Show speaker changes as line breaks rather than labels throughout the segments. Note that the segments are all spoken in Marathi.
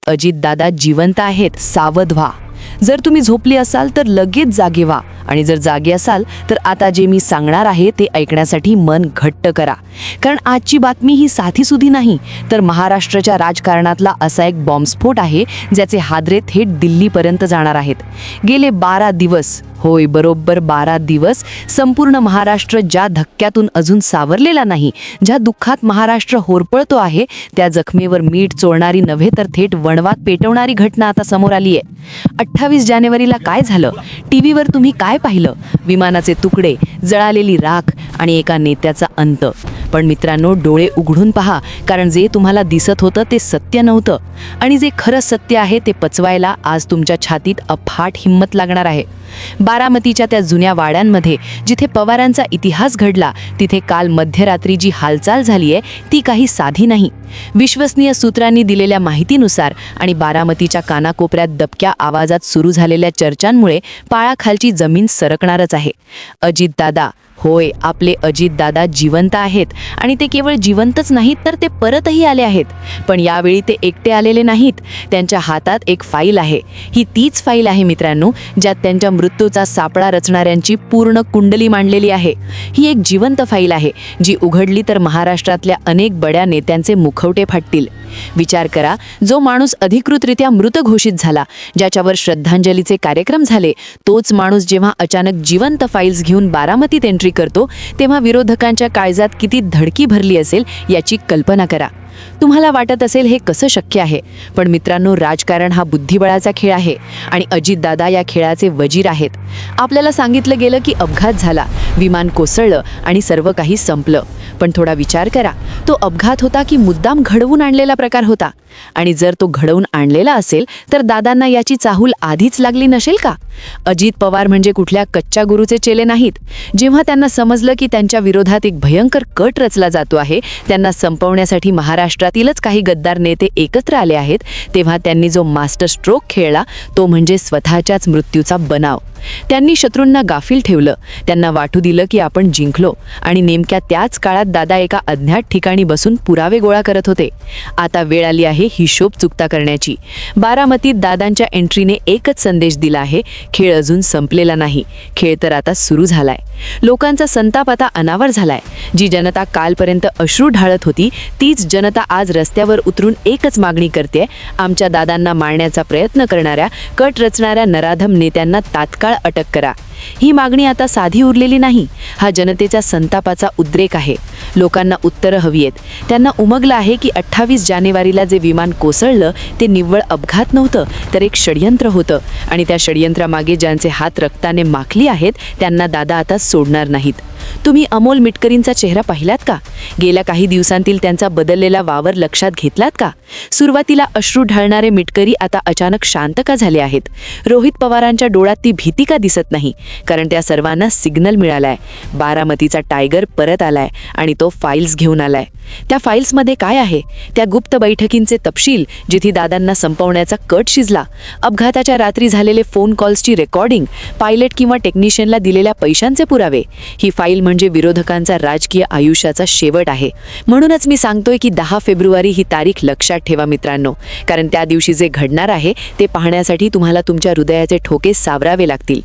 अजितदादा जिवंत आहेत, सावध व्हा. जर तुम्ही झोपली असाल तर लगेच जागे व्हा, आणि जर जागे असाल तर आता जे मी सांगणार आहे ते ऐकण्यासाठी मन घट्ट करा. कारण आजची बातमी ही साधीसुधी नाही, तर महाराष्ट्राच्या राजकारणातला असा एक बॉम्बस्फोट आहे ज्याचे हादरे थेट दिल्लीपर्यंत जाणार आहेत. गेले 12 दिवस, होय बरोबर 12 दिवस, संपूर्ण महाराष्ट्र ज्या धक्क्यातून अजून सावरलेला नाही, ज्या दुःखात महाराष्ट्र होरपळतो आहे, त्या जखमेवर मीठ चोळणारी नव्हे तर थेट वणवात पेटवणारी घटना आता समोर आली आहे. 28 जानेवारीला काय झालं? टीव्हीवर तुम्ही काय पाहिलं? विमानाचे तुकडे, जळालेली राख आणि एका नेत्याचा अंत. पण मित्रांनो, डोळे उघडून पहा, कारण जे तुम्हाला दिसत होतं ते सत्य नव्हतं, आणि जे खरं सत्य आहे ते पचवायला आज तुमच्या छातीत अफाट हिंमत लागणार आहे. बारामतीच्या त्या जुन्या वाड्यांमध्ये जिथे पवारांचा इतिहास घडला, तिथे काल मध्यरात्री जी हालचाल झाली आहे ती काही साधी नाही. विश्वसनीय सूत्रांनी दिलेल्या माहितीनुसार आणि बारामतीच्या कानाकोपऱ्यात दबक्या आवाजात सुरू झालेल्या चर्चांमुळे पाळाखालची जमीन सरकणारच आहे. अजितदादा, होय, आपले अजितदादा जिवंत आहेत, आणि ते केवळ जिवंतच नाहीत तर ते परतही आले आहेत. पण यावेळी ते एकटे आलेले नाहीत. त्यांच्या हातात एक फाईल आहे. ही तीच फाईल आहे मित्रांनो, ज्यात त्यांच्या मृत्यूचा सापळा रचणाऱ्यांची पूर्ण कुंडली मांडलेली आहे. ही एक जिवंत फाईल आहे जी उघडली तर महाराष्ट्रातल्या अनेक बड्या नेत्यांचे मुखवटे फाटतील. विचार करा, जो माणूस अधिकृतरित्या मृत घोषित झाला, ज्याच्यावर श्रद्धांजलीचे कार्यक्रम झाले, तोच माणूस जेव्हा अचानक जिवंत फाईल्स घेऊन बारामतीत एंट्री करतो, तेव्हा विरोधकांच्या काळजात किती धडकी भरली असेल याची कल्पना करा. तुम्हाला वाटत असेल हे कसं शक्य आहे, पण मित्रांनो, राजकारण हा बुद्धिबळाचा खेळ आहे, आणि अजितदादा या खेळाचे वजीर आहेत. आपल्याला सांगितलं गेलं की अपघात झाला, विमान कोसळलं आणि सर्व काही संपलं. पण थोडा विचार करा, तो अपघात होता की मुद्दाम घडवून आणलेला प्रकार होता? आणि जर तो घडवून आणलेला असेल तर दादांना याची चाहूल आधीच लागली नसेल का? अजित पवार म्हणजे कुठल्या कच्च्या गुरुचे चेले नाहीत. जेव्हा त्यांना समजलं की त्यांच्या विरोधात एक भयंकर कट रचला जातो आहे, त्यांना संपवण्यासाठी महाराष्ट्रातीलच काही गद्दार नेते एकत्र आले आहेत, तेव्हा त्यांनी जो मास्टर स्ट्रोक खेळला तो म्हणजे स्वतःच्याच मृत्यूचा बनाव. त्यांनी शत्रूंना गाफील ठेवलं. त्यांना वाटू दिलं की आपण जिंकलो, आणि नेमक्या त्याच काळात दादा एका अज्ञात ठिकाणी बसून पुरावे गोळा करत होते. आता वेळ आली आहे हिशोब चुकता करण्याची. बारामतीत दादांच्या एंट्रीने एकच संदेश दिला आहे: खेळ अजून संपलेला नाही, खेळ तर आता सुरू झालाय. लोकांचा संताप आता अनावर झालाय. जी जनता कालपर्यंत अश्रू ढाळत होती, तीच जनता आज रस्त्यावर उतरून एकच मागणी करते: आमच्या दादांना मारण्याचा प्रयत्न करणाऱ्या, कट रचणाऱ्या नराधम नेत्यांना तात्काळ अटक करा. ही मागणी आता साधी उरलेली नाही, हा जनतेच्या संतापाचा उद्रेक आहे. लोकांना उत्तरं हवी आहेत. त्यांना उमगलं आहे की 28 जानेवारीला जे विमान कोसळलं ते निव्वळ अपघात नव्हतं, तर एक षडयंत्र होतं, आणि त्या षडयंत्रामागे ज्यांचे हात रक्ताने माखली आहेत त्यांना दादा आता सोडणार नाहीत. तुम्ही अमोल मिटकरींचा चेहरा पाहिलात का? गेल्या काही दिवसांतील त्यांचा बदललेला वावर लक्षात घेतलात का? सुरुवातीला अश्रू ढाळणारे मिटकरी आता अचानक शांत का झाले आहेत? रोहित पवारांच्या डोळ्यात ती भीती का दिसत नाही? कारण त्या सर्वांना सिग्नल मिळालाय. बारामतीचा टायगर परत आलाय, आणि तो फाईल्स घेऊन आलाय. त्या फाईल्समध्ये काय आहे? त्या गुप्त बैठकींचे तपशील जिथे दादांना संपवण्याचा कट शिजला, अपघाताच्या रात्री झालेले फोन कॉल्सची रेकॉर्डिंग, पायलट किंवा टेक्निशियनला दिलेल्या पैशांचे पुरावे. ही फाईल म्हणजे विरोधकांचा राजकीय आयुष्याचा शेवट आहे. म्हणूनच मी सांगतोय की 10 फेब्रुवारी ही तारीख लक्षात ठेवा मित्रांनो, कारण त्या दिवशी जे घडणार आहे ते पाहण्यासाठी तुम्हाला तुमच्या हृदयाचे ठोके सावरावे लागतील.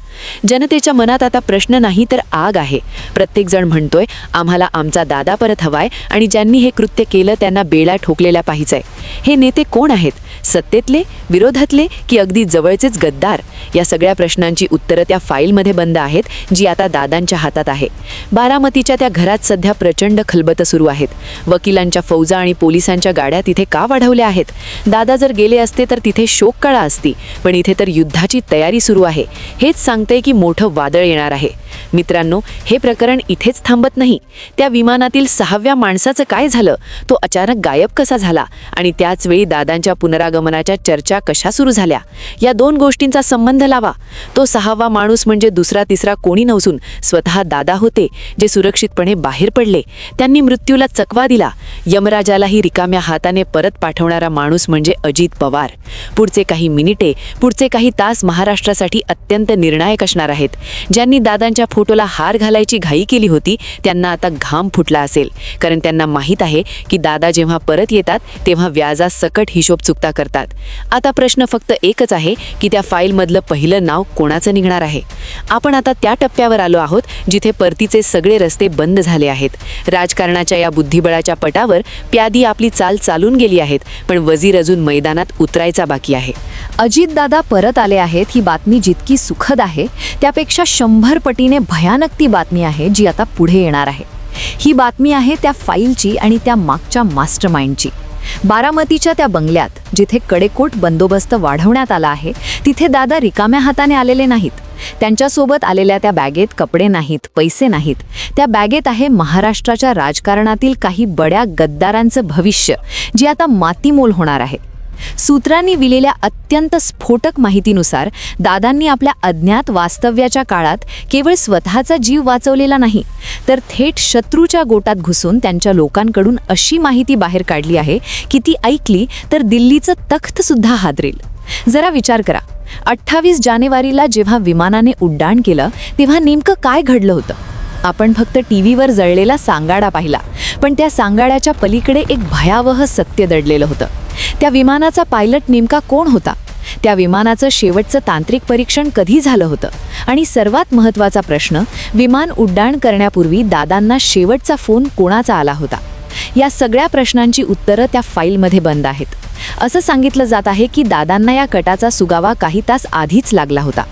जनतेच्या मनात आता प्रश्न नाही तर आग आहे. प्रत्येक जण म्हणतोय आम्हाला आमचा दादा परत हवाय, आणि ज्यांनी हे कृत्य केलं त्यांना बेडा ठोकलेला पाहिजे. हे नेते कोण आहेत? सत्तेतले, विरोधातले की अगदी जवळचेच गद्दार? या सगळ्या प्रश्नांची उत्तरं त्या फाईलमध्ये बंद आहेत, जी आता दादांच्या हातात आहे. बारामतीच्या त्या घरात सध्या प्रचंड खलबतं सुरू आहेत. वकिलांच्या फौजा आणि पोलिसांच्या गाड्या तिथे का वाढवल्या आहेत? दादा जर गेले असते तर तिथे शोककळा असती, पण इथे तर युद्धाची तयारी सुरू आहे. हेच सांगते की मोठं वादळ येणार आहे. मित्रांनो, हे प्रकरण इथेच थांबत नाही. त्या विमानातील 6व्या माणसाचं काय झालं? तो अचानक गायब कसा झाला? आणि त्याच वेळी दादांच्या पुनरागमनाच्या चर्चा कशा सुरू झाल्या? या दोन गोष्टींचा संबंध लावा. तो 6वा माणूस म्हणजे दुसरा तिसरा कोणी नसून स्वतः दादा होते, जे सुरक्षितपणे बाहेर पडले. त्यांनी मृत्यूला चकवा दिला. यमराजालाही रिकाम्या हाताने परत पाठवणारा माणूस म्हणजे अजित पवार. पुढचे काही मिनिटे, पुढचे काही तास महाराष्ट्रासाठी अत्यंत निर्णायक असणार आहेत. ज्यांनी दादांच्या ज्यांच्या फोटोला हार घालायची घाई केली होती त्यांना आता घाम फुटला असेल, कारण त्यांना माहीत आहे की दादा जेव्हा परत येतात तेव्हा व्याजासकट हिशोब चुकता करतात. आता प्रश्न फक्त एकच आहे की त्या फाईलमधलं पहिलं नाव कोणाचं निघणार आहे. आपण आता त्या टप्प्यावर आलो आहोत जिथे परतीचे सगळे रस्ते बंद झाले आहेत. राजकारणाच्या या बुद्धिबळाच्या पटावर प्यादी आपली चाल चालून गेली आहेत, पण वजीर अजून मैदानात उतरायचा बाकी आहे.
अजितदादा परत आले आहेत ही बातमी जितकी सुखद आहे त्यापेक्षा 100 पटीने भयानक ती बातमी आहे जी आता पुढे येणार आहे. ही बातमी आहे त्या फाईलची आणि त्या मागच्या मास्टरमाइंडची. बारामतीच्या त्या बंगल्यात जिथे कडेकोट बंदोबस्त वाढवण्यात आला आहे तिथे दादा रिकाम्या हाताने आलेले नाहीत. त्यांच्यासोबत आलेल्या त्या बॅगेत कपडे नाहीत, पैसे नाहीत. त्या बॅगेत आहे महाराष्ट्राच्या राजकारणातील काही बड्या गद्दारांचं भविष्य जे आता मातीमोल होणार आहे. सूत्रांनी दिलेल्या अत्यंत स्फोटक माहितीनुसार दादांनी आपल्या अज्ञात वास्तव्याच्या काळात केवळ स्वतःचा जीव वाचवलेला नाही, तर थेट शत्रूच्या गोटात घुसून त्यांच्या लोकांकडून अशी माहिती बाहेर काढली आहे की ती ऐकली तर दिल्लीचं तख्तसुद्धा हादरेल. जरा विचार करा, 28 जानेवारीला जेव्हा विमानाने उड्डाण केलं तेव्हा नेमकं काय घडलं होतं? आपण फक्त टीव्हीवर जळलेला सांगाडा पाहिला, पण त्या सांगाड्याच्या पलीकडे एक भयावह सत्य दडलेलं होतं. त्या विमानाचा पायलट नेमका कोण होता? त्या विमानाचं शेवटचं तांत्रिक परीक्षण कधी झालं होतं? आणि सर्वात महत्त्वाचा प्रश्न, विमान उड्डाण करण्यापूर्वी दादांना शेवटचा फोन कोणाचा आला होता? या सगळ्या प्रश्नांची उत्तरं त्या फाईलमध्ये बंद आहेत. असं सांगितलं जात आहे की दादांना या कटाचा सुगावा काही तास आधीच लागला होता.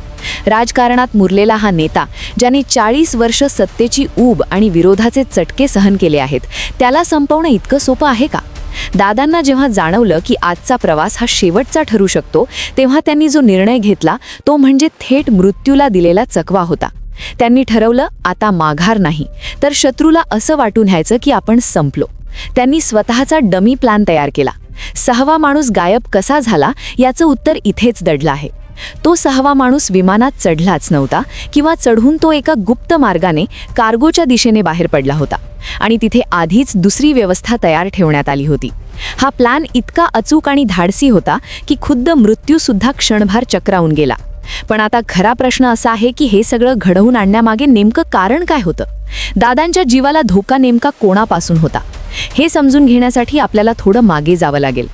राजकारणात मुरलेला हा नेता, ज्याने 40 वर्ष सत्तेची ऊब आणि विरोधाचे चटके सहन केले आहेत, त्याला संपवणं इतकं सोपं आहे का? दादांना जेव्हा जाणवलं की आजचा प्रवास हा शेवटचा ठरू शकतो तेव्हा त्यांनी जो निर्णय घेतला तो म्हणजे थेट मृत्यूला दिलेला चकवा होता. त्यांनी ठरवलं आता माघार नाही, तर शत्रूला असं वाटून घ्यायचं की आपण संपलो. त्यांनी स्वतःचा डमी प्लॅन तयार केला. 6वा माणूस गायब कसा झाला याचं उत्तर इथेच दडलं आहे. तो 6वा माणूस विमानात चढलाच नव्हता किंवा चढून तो एका गुप्त मार्गाने कार्गोच्या दिशेने बाहेर पडला होता आणि तिथे आधीच दुसरी व्यवस्था तयार ठेवण्यात आली होती. हा प्लॅन इतका अचूक आणि धाडसी होता की खुद्द मृत्यूसुद्धा क्षणभर चक्रावून गेला. पण आता खरा प्रश्न असा आहे की हे सगळं घडवून आणण्यामागे नेमकं कारण काय होतं? दादांच्या जीवाला धोका नेमका कोणापासून होता? हे समजून घेण्यासाठी आपल्याला थोडं मागे जावं लागेल.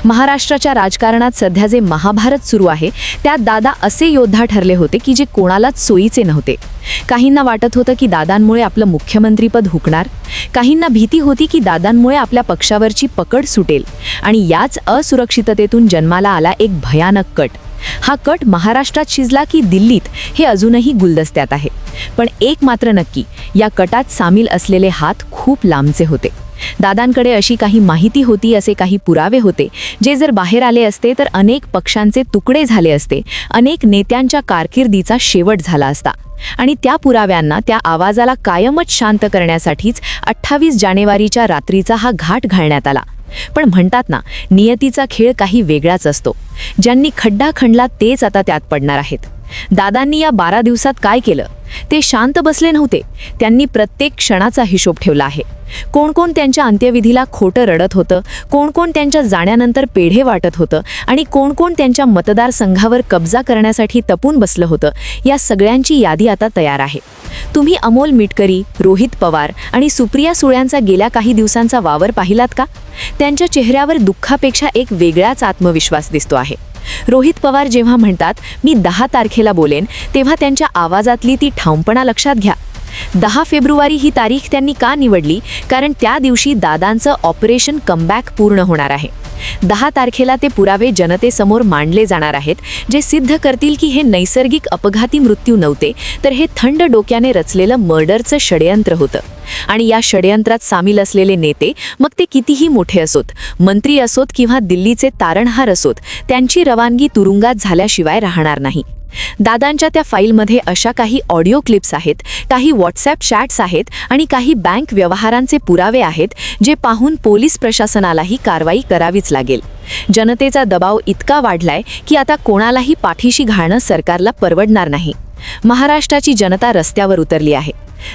महाराष्ट्राच्या राजकारणात सध्या जे महाभारत सुरू आहे त्यात दादा असे योद्धा ठरले होते की जे कोणालाच सोयीचे नव्हते. काहींना वाटत होतं की दादांमुळे आपलं मुख्यमंत्रीपद हुकणार, काहींना भीती होती की दादांमुळे आपल्या पक्षावरची पकड सुटेल, आणि याच असुरक्षिततेतून जन्माला आला एक भयानक कट. हा कट महाराष्ट्रात शिजला की दिल्लीत हे अजूनही गुलदस्त्यात आहे. पण एक मात्र नक्की, या कटात सामील असलेले हात खूप लांबचे होते. दादांकडे अशी काही माहिती होती, असे काही पुरावे होते जे जर बाहेर आले असते तर अनेक पक्षांचे तुकडे झाले असते, अनेक नेत्यांच्या कारकिर्दीचा शेवट झाला असता. आणि त्या पुराव्यांना, त्या आवाजाला कायमच शांत करण्यासाठीच 28 जानेवारीच्या रात्रीचा हा घाट घालण्यात आला. पण म्हणतात ना, नियतीचा खेळ काही वेगळाच असतो. ज्यांनी खड्डा खणला तेच आता त्यात पडणार आहेत. दादांनी या 12 दिवसात काय केलं? ते शांत बसले नव्हते. त्यांनी प्रत्येक क्षणाचा हिशोब ठेवला आहे. कोण कोण त्यांच्या अंत्यविधीला खोटं रडत होतं, कोण कोण त्यांच्या जाण्यानंतर पेढे वाटत होतं, आणि कोण कोण त्यांच्या मतदारसंघावर कब्जा करण्यासाठी तपून बसलं होतं, या सगळ्यांची यादी आता तयार आहे. तुम्ही अमोल मिटकरी, रोहित पवार आणि सुप्रिया सुळ्यांचा गेल्या काही दिवसांचा वावर पाहिलात का? त्यांच्या चेहऱ्यावर दुःखापेक्षा एक वेगळाच आत्मविश्वास दिसतो आहे. रोहित पवार जेव्हा म्हणतात मी 10 तारखेला बोलेन, तेव्हा त्यांच्या आवाजातली ती ठामपणा लक्षात घ्या. 10 फेब्रुवारी ही तारीख त्यांनी का निवडली? कारण त्या दिवशी दादांचं ऑपरेशन कमबॅक पूर्ण होणार आहे. 10 तारखेला ते पुरावे जनतेसमोर मांडले जाणार आहेत, जे सिद्ध करतील की हे नैसर्गिक अपघाती मृत्यू नव्हते, तर हे थंड डोक्याने रचलेलं मर्डरचं षड्यंत्र होतं. आणि या षड्यंत्रात सामील असलेले नेते, मग ते कितीही मोठे असोत, मंत्री असोत किंवा दिल्लीचे तारणहार असोत, त्यांची रवानगी तुरुंगात झाल्याशिवाय राहणार नाही. दादांच्या त्या फाईलमध्ये अशा काही ऑडिओ क्लिप्स आहेत, काही व्हॉट्सॲप चॅट्स आहेत आणि काही बँक व्यवहारांचे पुरावे आहेत, जे पाहून पोलीस प्रशासनालाही कारवाई करावीच लागेल. जनतेचा दबाव इतका वाढलाय की आता कोणालाही पाठीशी घालणं सरकारला परवडणार नाही. महाराष्ट्राची जनता रस्त्यावर उतरली आहे.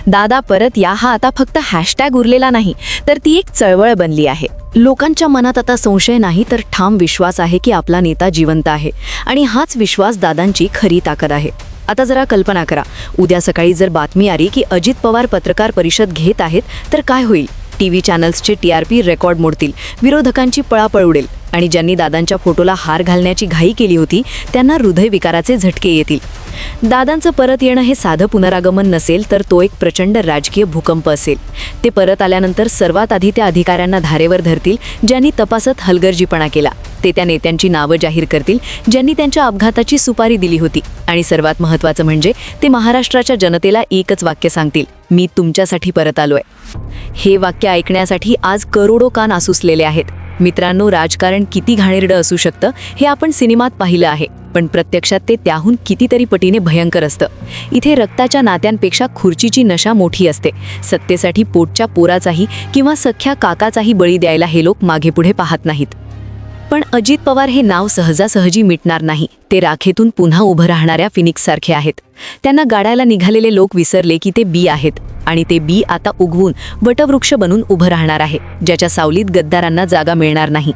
दादा परत या हा आता फक्त हॅशटॅग उरलेला नाही, तर ती एक चळवळ बनली आहे. लोकांच्या मनात आता संशय नाही, तर ठाम विश्वास आहे की आपला नेता जिवंत आहे, आणि हाच विश्वास दादांची खरी ताकद आहे. आता जरा कल्पना करा, उद्या सकाळी जर बातमी आली की अजित पवार पत्रकार परिषद घेत आहेत तर काय होईल? टीव्ही चॅनल्सचे TRP रेकॉर्ड मोडतील, विरोधकांची पळापळ उडेल आणि ज्यांनी दादांच्या फोटोला हार घालण्याची घाई केली होती त्यांना हृदयविकाराचे झटके येतील. दादांचं परत येणं हे साधं पुनरागमन नसेल तर तो एक प्रचंड राजकीय भूकंप असेल. ते परत आल्यानंतर सर्वात आधी त्या अधिकाऱ्यांना धारेवर धरतील ज्यांनी तपासात हलगर्जीपणा केला. ते त्या नेत्यांची नावं जाहीर करतील ज्यांनी त्यांच्या अपघाताची सुपारी दिली होती. आणि सर्वात महत्त्वाचं म्हणजे ते महाराष्ट्राच्या जनतेला एकच वाक्य सांगतील, मी तुमच्यासाठी परत आलोय. हे वाक्य ऐकण्यासाठी आज करोडो कान आसुसलेले आहेत. मित्रांनो, राजकारण किती घाणेरडं असू शकतं हे आपण सिनेमात पाहिलं आहे, पण प्रत्यक्षात ते त्याहून कितीतरी पटीने भयंकर असतं. इथे रक्ताच्या नात्यांपेक्षा खुर्चीची नशा मोठी असते. सत्तेसाठी पोटच्या पोराचाही किंवा सख्या काकाचाही बळी द्यायला हे लोक मागेपुढे पाहत नाहीत. पण अजित पवार हे नाव सहजासहजी मिटणार नाही. ते राखेतून पुन्हा उभं राहणाऱ्या फिनिक्ससारखे आहेत. त्यांना गाडायला निघालेले लोक विसरले की ते बी आहेत आणि ते बी आता उगवून वटवृक्ष बनून उभं राहणार आहे, ज्याच्या सावलीत गद्दारांना जागा मिळणार नाही.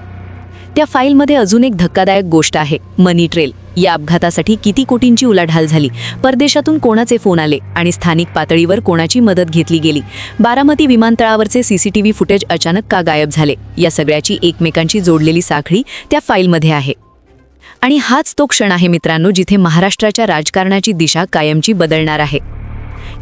त्या फाईलमध्ये अजून एक धक्कादायक गोष्ट आहे, मनी ट्रेल. या अपघातासाठी किती कोटींची उलाढाल झाली, परदेशातून कोणाचे फोन आले आणि स्थानिक पातळीवर कोणाची मदत घेतली गेली. बारामती विमानतळावरचे CCTV फुटेज अचानक का गायब झाले, या सगळ्याची एकमेकांची जोडलेली साखळी त्या फाईलमध्ये आहे. आणि हाच तो क्षण आहे मित्रांनो, जिथे महाराष्ट्राच्या राजकारणाची दिशा कायमची बदलणार आहे.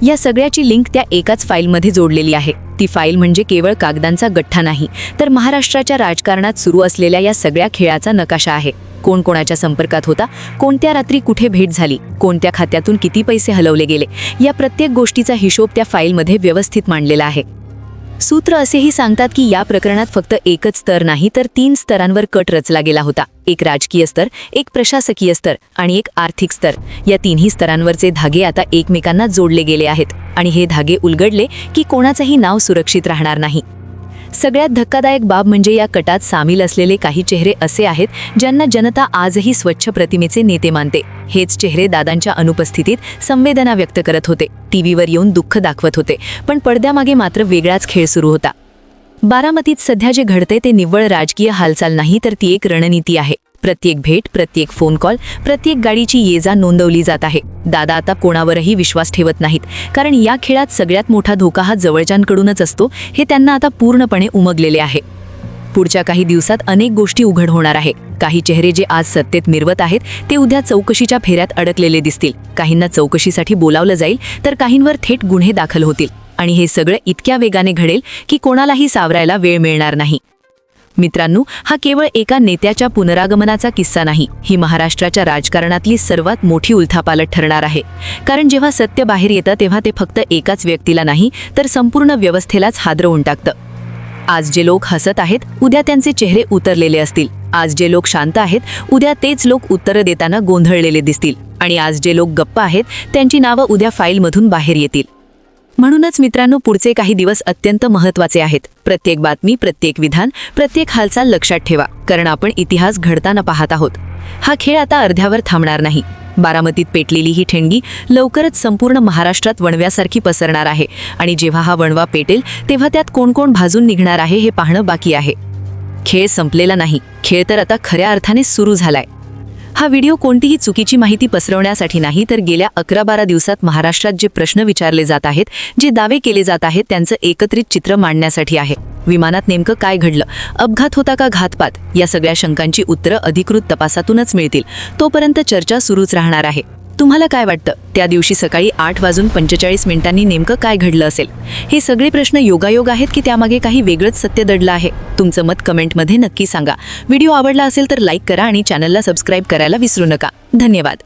या सगळ्याची लिंक त्या एकाच फाईलमध्ये जोडलेली आहे. ती फाईल म्हणजे केवळ कागदांचा गठ्ठा नाही, तर महाराष्ट्राच्या राजकारणात सुरू असलेल्या या सगळ्या खेळाचा नकाशा आहे. कोण कोणाच्या संपर्कात होता, कोणत्या रात्री कुठे भेट झाली, कोणत्या खात्यातून किती पैसे हलवले गेले, या प्रत्येक गोष्टीचा हिशोब त्या फाईलमध्ये व्यवस्थित मांडलेला आहे. सूत्र असेही सांगतात की या प्रकरणात फक्त एकच स्तर नाही तर 3 स्तरांवर कट रचला गेला होता. एक राजकीय स्तर, एक प्रशासकीय स्तर आणि एक आर्थिक स्तर. या तिन्ही स्तरांवरचे धागे आता एकमेकांना जोडले गेले आहेत आणि हे धागे उलगडले की कोणाचंही नाव सुरक्षित राहणार नाही. सगळ्यात धक्कादायक बाब म्हणजे या कटात सामील असलेले काही चेहरे असे आहेत ज्यांना जनता आजही स्वच्छ प्रतिमेचे नेते मानते. हेच चेहरे दादांच्या अनुपस्थितीत संवेदना व्यक्त करत होते, टीव्हीवर येऊन दुःख दाखवत होते, पण पडद्यामागे मात्र वेगळाच खेळ सुरू होता. बारामतीत सध्या जे घडते ते निव्वळ राजकीय हालचाल नाही तर ती एक रणनीती आहे. प्रत्येक भेट, प्रत्येक फोन कॉल, प्रत्येक गाडीची ये-जा नोंदवली जात आहे. दादा आता कोणावरही विश्वास ठेवत नाहीत, कारण या खेळात सगळ्यात मोठा धोका हा जवळच्यांकडूनच असतो हे त्यांना आता पूर्णपणे उमगलेले आहे. पुढच्या काही दिवसात अनेक गोष्टी उघड होणार आहे. काही चेहरे जे आज सत्तेत मिरवत आहेत ते उद्या चौकशीच्या फेऱ्यात अडकलेले दिसतील. काहींना चौकशीसाठी बोलावलं जाईल तर काहींवर थेट गुन्हे दाखल होतील आणि हे सगळं इतक्या वेगाने घडेल की कोणालाही सावरायला वेळ मिळणार नाही. मित्रांनो, हा केवळ एका नेत्याच्या पुनरागमनाचा किस्सा नाही, ही महाराष्ट्राच्या राजकारणातली सर्वात मोठी उलथापालट ठरणार आहे. कारण जेव्हा सत्य बाहेर येतं तेव्हा ते फक्त एकाच व्यक्तीला नाही तर संपूर्ण व्यवस्थेलाच हादरवून टाकतं. आज जे लोक हसत आहेत उद्या त्यांचे चेहरे उतरलेले असतील. आज जे लोक शांत आहेत उद्या तेच लोक उत्तरं देताना गोंधळलेले दिसतील. आणि आज जे लोक गप्प आहेत त्यांची नावं उद्या फाईलमधून बाहेर येतील. म्हणूनच मित्रांनो, पुढचे काही दिवस अत्यंत महत्त्वाचे आहेत. प्रत्येक बातमी, प्रत्येक विधान, प्रत्येक हालचाल लक्षात ठेवा, कारण आपण इतिहास घडताना पाहत आहोत. हा खेळ आता अर्ध्यावर थांबणार नाही. बारामतीत पेटलेली ही ठिणगी लवकरच संपूर्ण महाराष्ट्रात वणव्यासारखी पसरणार आहे आणि जेव्हा हा वणवा पेटेल तेव्हा त्यात कोण कोण भाजून निघणार आहे हे पाहणं बाकी आहे. खेळ संपलेला नाही, खेळ तर आता खऱ्या अर्थाने सुरू झालाय. हा व्हिडिओ कोणतीही चुकीची माहिती पसरवण्यासाठी नाही तर गेल्या 11-12 दिवसात महाराष्ट्रात जे प्रश्न विचारले जात आहेत, जे दावे केले जात आहेत त्यांचं एकत्रित चित्र मांडण्यासाठी आहे. विमानात नेमकं काय घडलं, अपघात होता का घातपात, या सगळ्या शंकांची उत्तरं अधिकृत तपासातूनच मिळतील. तोपर्यंत चर्चा सुरूच राहणार आहे. तुम्हाला काय वाटतं, त्या दिवशी सकाळी 8:45 नेमकं काय घडलं असेल? हे सगळे प्रश्न योगायोग आहेत की त्यामागे काही वेगळंच सत्य दडलं आहे? तुमचं मत कमेंटमध्ये नक्की सांगा. व्हिडिओ आवडला असेल तर लाईक करा आणि चॅनलला सबस्क्राईब करायला विसरू नका. धन्यवाद.